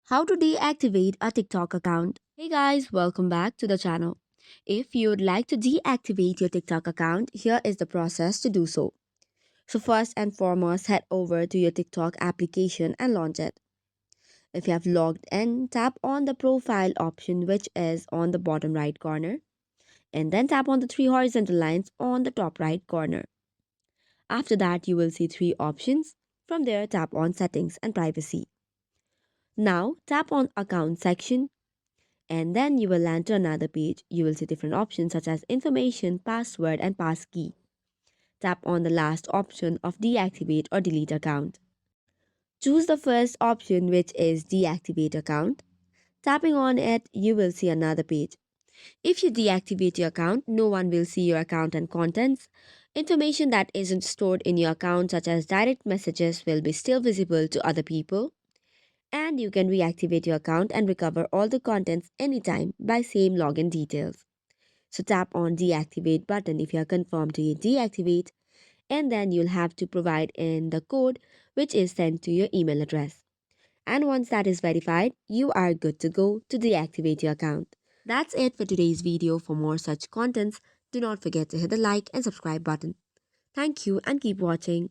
How to deactivate a TikTok account. Hey guys, welcome back to the channel. If you'd like to deactivate your TikTok account, here is the process to do so. So first and foremost, head over to your TikTok application and launch it. If you have logged in, tap on the profile option which is on the bottom right corner and then tap on the three horizontal lines on the top right corner. After that, you will see three options. From there, tap on settings and privacy. Now, tap on account section and then you will land to another page. You will see different options such as information, password, and passkey. Tap on the last option of deactivate or delete account. Choose the first option, which is deactivate account. Tapping on it, you will see another page. If you deactivate your account, no one will see your account and contents. Information that isn't stored in your account, such as direct messages, will be still visible to other people. And you can reactivate your account and recover all the contents anytime by same login details. So tap on deactivate button if you are confirmed to deactivate, and then you'll have to provide in the code which is sent to your email address. And once that is verified, you are good to go to deactivate your account. That's it for today's video. For more such contents, do not forget to hit the like and subscribe button. Thank you and keep watching.